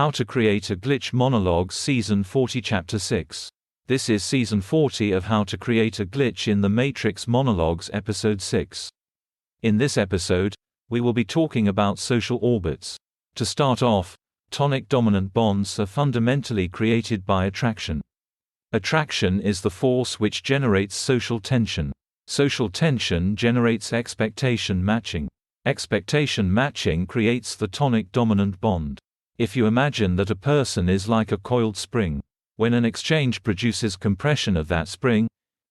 How to Create a Glitch Monologues Season 40 Chapter 6. This is Season 40 of How to Create a Glitch in the Matrix Monologues Episode 6. In this episode, we will be talking about social orbits. To start off, tonic dominant bonds are fundamentally created by attraction. Attraction is the force which generates social tension. Social tension generates expectation matching. Expectation matching creates the tonic dominant bond. If you imagine that a person is like a coiled spring, when an exchange produces compression of that spring,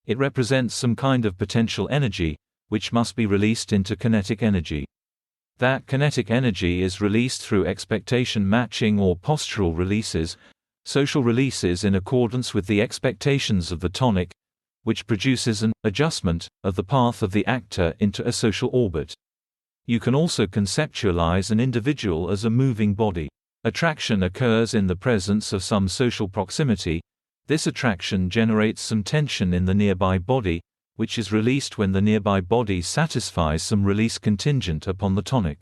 it represents some kind of potential energy, which must be released into kinetic energy. That kinetic energy is released through expectation matching or postural releases, social releases in accordance with the expectations of the tonic, which produces an adjustment of the path of the actor into a social orbit. You can also conceptualize an individual as a moving body. Attraction occurs in the presence of some social proximity. This attraction generates some tension in the nearby body, which is released when the nearby body satisfies some release contingent upon the tonic.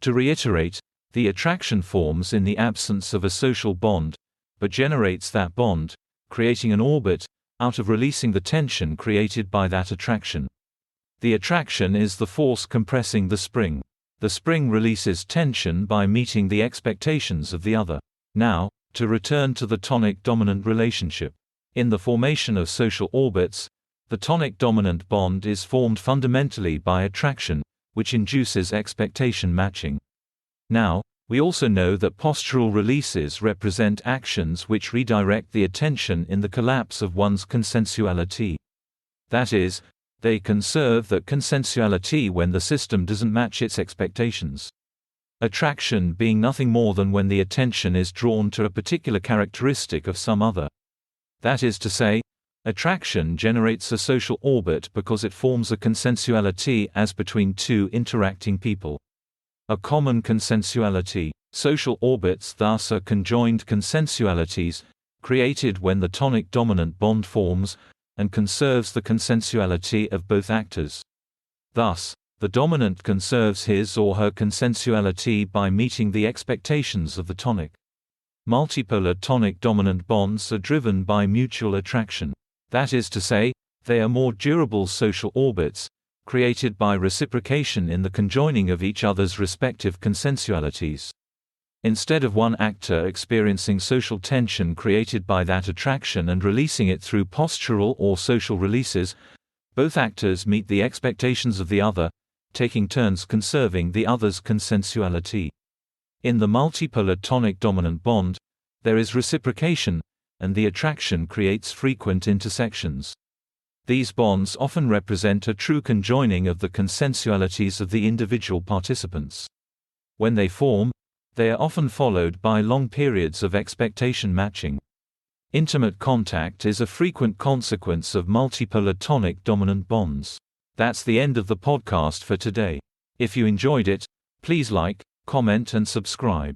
To reiterate, the attraction forms in the absence of a social bond, but generates that bond, creating an orbit, out of releasing the tension created by that attraction. The attraction is the force compressing the spring. The spring releases tension by meeting the expectations of the other. Now, to return to the tonic-dominant relationship. In the formation of social orbits, the tonic-dominant bond is formed fundamentally by attraction, which induces expectation matching. Now, we also know that postural releases represent actions which redirect the attention in the collapse of one's consensuality. That is, they conserve that consensuality when the system doesn't match its expectations. Attraction being nothing more than when the attention is drawn to a particular characteristic of some other. That is to say, attraction generates a social orbit because it forms a consensuality as between two interacting people. A common consensuality. Social orbits thus are conjoined consensualities, created when the tonic-dominant bond forms, and conserves the consensuality of both actors. Thus, the dominant conserves his or her consensuality by meeting the expectations of the tonic. Multipolar tonic-dominant bonds are driven by mutual attraction. That is to say, they are more durable social orbits, created by reciprocation in the conjoining of each other's respective consensualities. Instead of one actor experiencing social tension created by that attraction and releasing it through postural or social releases, both actors meet the expectations of the other, taking turns conserving the other's consensuality. In the multipolar tonic-dominant bond, there is reciprocation, and the attraction creates frequent intersections. These bonds often represent a true conjoining of the consensualities of the individual participants. When they form, they are often followed by long periods of expectation matching. Intimate contact is a frequent consequence of multipolar tonic-dominant bonds. That's the end of the podcast for today. If you enjoyed it, please like, comment and subscribe.